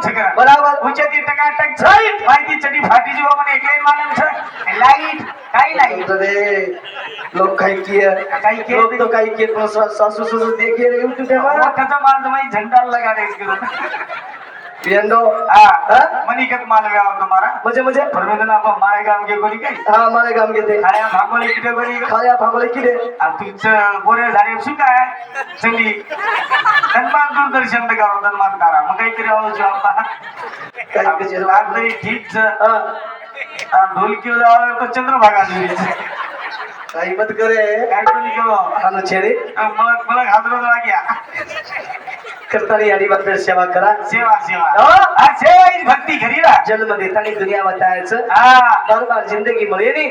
सकरन बराबर उचेती टकाटक राईट माहिती चटी फाटी जीव मने एकले मालम छ लाईट काही लाईट रे लोग काही किए लोग तो काही किए पण सासू ससुर देखिए YouTube पे वो कचा मान तुम्हारी झंडा लगा दे इसको पियंडो मनिकत मालवे आओ तुम्हारा मुझे परमेंद्र आप माय गाम के कोणी काय हाँ हमारे गांव के थे खाया भागोले किती कोणी खाया भागोले किरे अब तुझ बोरे झाले सु काय संगी धनमान दूरदर्शन पे करो धनमान तारा मग काही करे आओ जो आपा काही कचे लाग तरी ठीक छ ढोलकी जाओ तो चंद्रभागा जी काही मत करे काय कोणी केलो खानो छेड़े मला हातरो लाग्या करतानी यारी बापेर सेवा करा सेवा सेवा ही भक्ती करी रा जन्म देतानी दुनिया बतायचं बार बार जिंदगी मिळे नी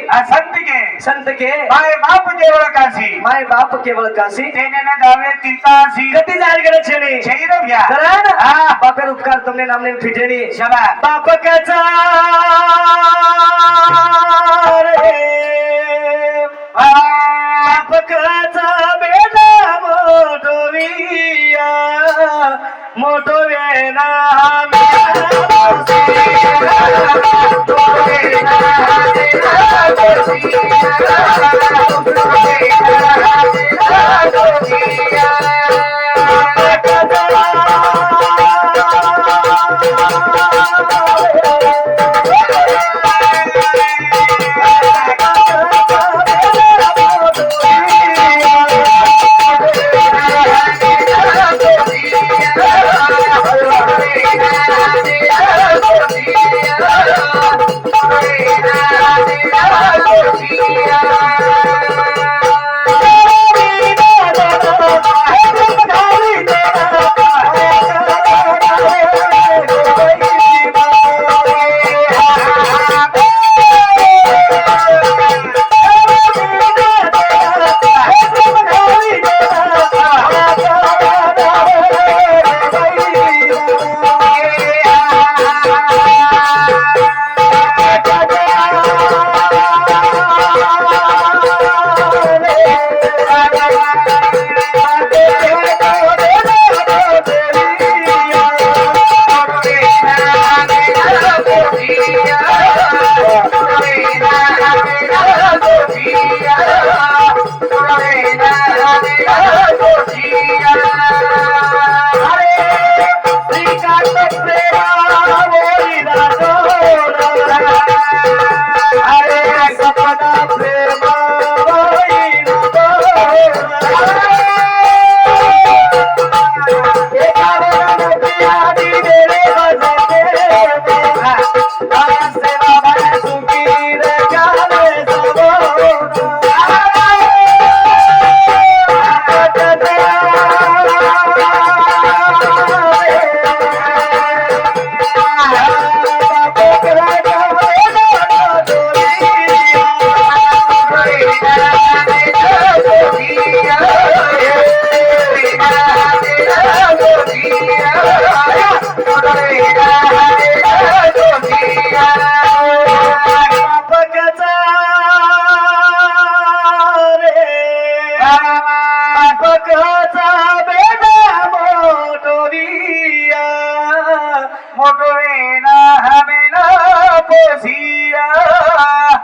संत के माय बाप केवळ काशी माय बाप केवळ काशी तेने न जावे तीर्थासी कधी जायला गेले छेनी शरीर घ्या करा ना बापेर उपकार तुमने नामने फिटेनी शबा बाप कचा रे बाप कचा बेटा मोटोविया मोटो वेना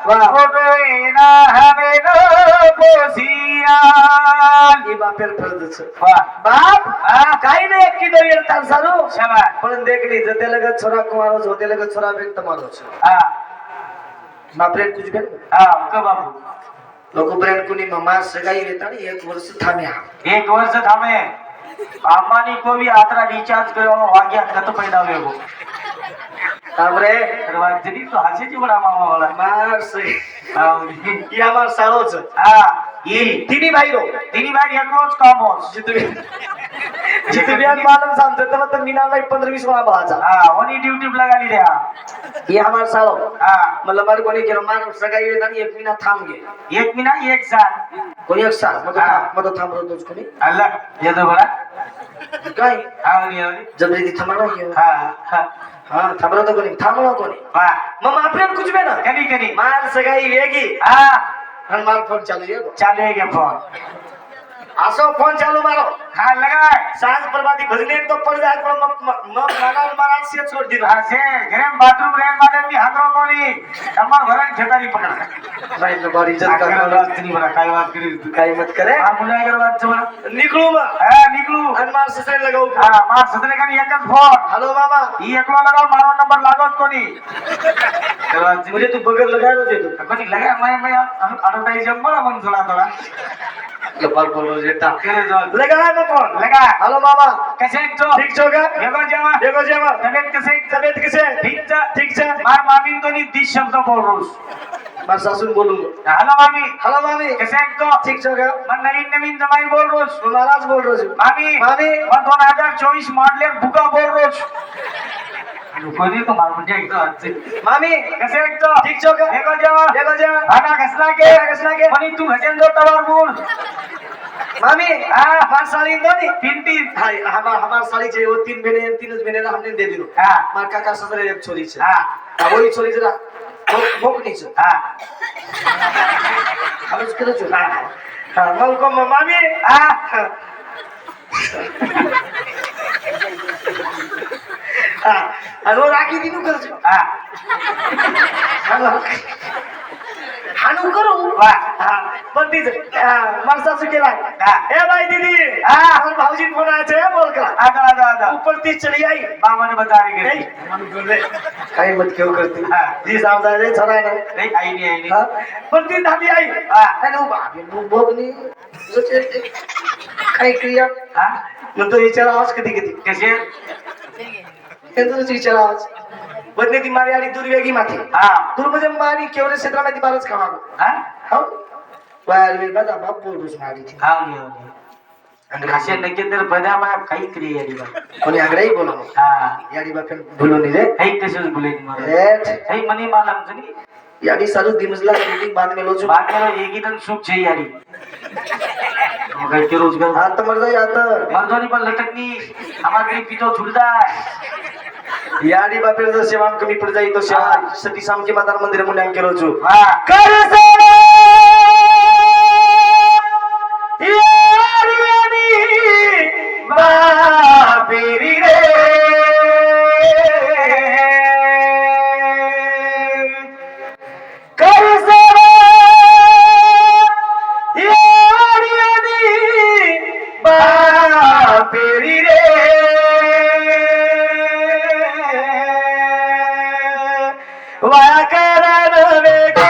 वाह. फोटो येना हवे न पोसियाल ही बापेर फरदच वाह बाप हा काही नाही एक किदो येतात सारू शाबाश पण देख ली जते लगत छोरा कुमारो होते लगत छोरा बेन तमारो छ हा बापरे कुछ बेन हा का बाबू लोक ब्रेन कुनी ममा सगाई येता ने एक वर्ष थाम्या एक वर्ष थांबे अंबानी को भी आतरा रिचार्ज करो वाग्या खत पैदा वेगो तामरे तरवा जरी तो हसे जी बडा मामा वाला मार से हा ही आमार सारो छ ये तिनी भाई रो तिनी बार एकलोच कामोस जिथे बियान मालूम सांगतो तर मग मीना नाही 15-20 वेळा बाचा हा ओनी ड्यूटी लगाली द्या ही आमार सारो हा मला मार कोणी केलं मार सगाई येता ने एक महिना थांब गे एक मिना एक साल कोणी एक साल मग हा. मग थांब रो तोच कोणी अल्लाह येतो बडा काय हा ओनी जबरी थांबणार नाही हा हा हा थांबलो तो कोणी थांबलो कोणी हा मग आपल्याला कुछ बे ना कनी कनी मार सगाई वेगी हा आणि मार फोन चालू आहे चालू है क्या फोन असो फोन चालू मारो हाँ लगा सांज प्रभाती भजने तो पड़ जाए पण मग मारा से छोड़ दिलो से घरे में बाथरूम रेल मारे भी हंगरो कोनी नंबर भरन खेतारी पकड़ भाई ने बड़ी इज्जत आकर कर बात नहीं बड़ा काय बात करी काही मत करे हां मुलाय कर बात चला निकलू मग हां निकलू आणि मार ससरे लगाऊ हां मार सदने का एकच फोन हेलो मामा ई एकलो लगाओ मारो नंबर लागत कोनी करवा मुझे तू बगल लगा दो तू कोनी लगा मैं एडवर्टाइज बड़ा मन चला थोड़ा लपाल बोलो जेटा करे जो लगा ना फोन लगा हेलो मामा कैसे तो ठीक छो का देखो जावा देखो जेमा तबियत कैसे तबियत कैसे ठीक छे मार मामी तो नहीं 30 शब्द बोल रोज मार सासुन बोलूंगा हेलो मामी हेलो मामी कैसे तो ठीक छो का मन नवीन नवीन जमाई बोल रोज महाराज बोल रहे हो मामी मामी मन 2024 मॉडलर बुका बोल रोज कोणी तो मार म्हणजे एकदा मामी कैसे तो ठीक छो का देखो जावा भागा घसना के कोणी तू घसेन दो तवार बोल मामी हमार साली दो नी पिंटी हाय हमार साली छे वो 3 महीने 3 महीने ना हमने दे दिलो हां मार काका ससरे एक छोरी छे हां वही छोरी जरा मोकनी छे हां हम उसके छे हां मन को मामी हां हां अरो राखी दिनु कर छे हां हानु करू वाह हां पण ती मार सासू केला हां ए भाई दीदी हां और भाऊजी फोन आया छे बोल कर आजा ऊपर ती चली आई मामा ने बता रही नहीं मन बोले काही मत क्यों करती हां जी साहब जाए छोरा ना नहीं आई नहीं हां पण ती दादी आई हां हेलो बाबी बोगनी काय क्रिया हां मग तो विचारा आवाज कधी कधी कैसे केंद्रच विचारा आवाज बदने ती मारी आणि दुर्वेगी माथी हां दूर म्हणजे मारी केवढे क्षेत्रामध्ये बारच खावा हां हो वायर वे बदा बाप बोलूस मारी थी हां असे नकेंद्र बदा मा काही क्रिया यारी बा कोणी आगराई बोला हां याडी बाप बोलू नी रे हे तसेच बोले मारे एट हे मनी मालम जनी याडी सारू दिमजला मीटिंग बाद में लोचो बाद में एक ही दिन सुख छे यारी मग के रोजगार आता मर जाई आता मर्दोनी पण लटकनी हमारे पितो छुलदा याडी बापेर जर सेवा कमी पड जाई तो सेवा सती सामके माता मंदिर मुंडे अंके रोजो हां कर सेवा याडी बापेरी रे कर सेवा याडी बापेरी रे वाया करण वेगे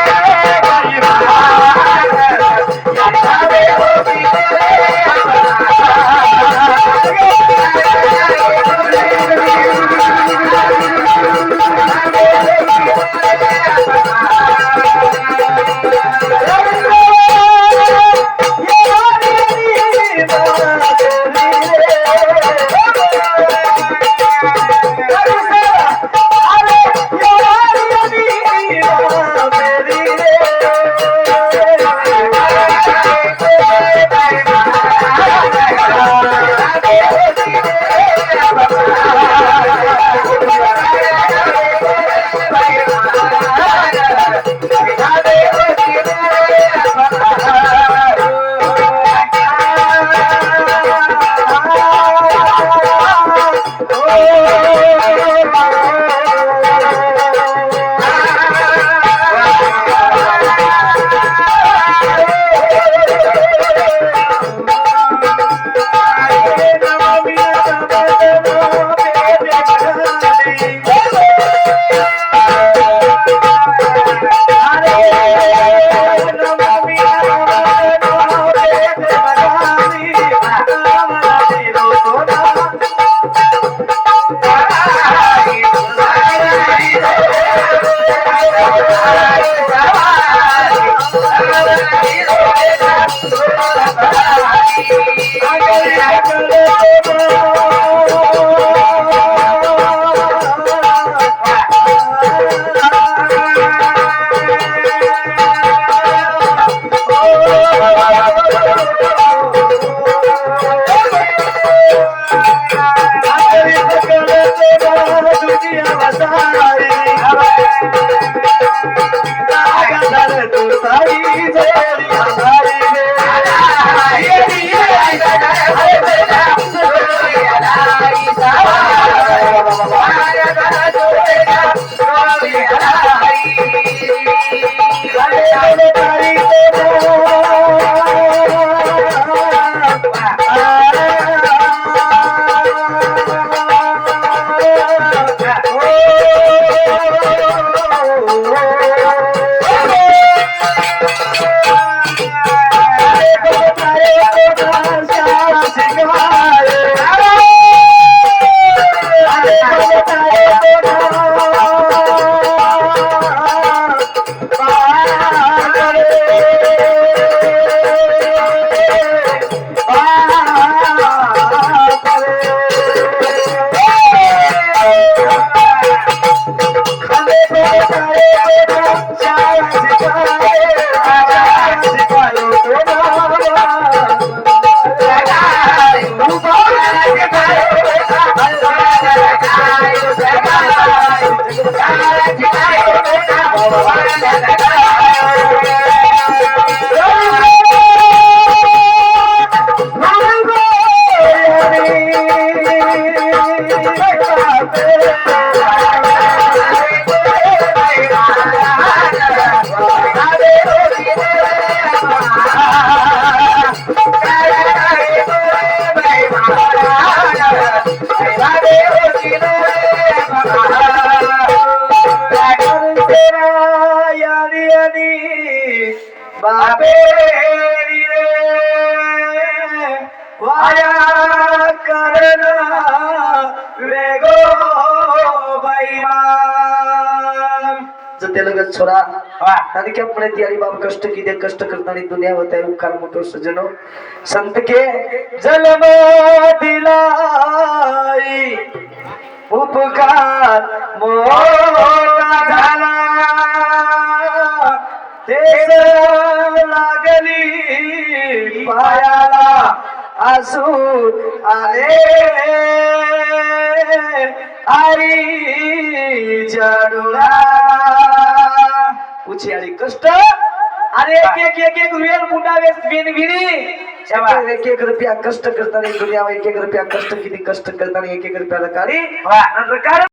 बापे रे वाया करण वेगो बैमान जते लगत छोरा आणि क्या पुणे ती बाप कष्ट किती कष्ट करताना दुनिया होत आहे उपकार मोठो सजनो संत के जन्म दिलाई उपकार मोठा झाला तेच लागली पायाला आसू आले आई जडुला पूछे आणि कष्ट अरे एक रुपया मुंडा वेस बिन भिरी एक रुपया कष्ट करताना दुनिया एक रुपया कष्ट किती कष्ट करताना एक रुपया काढी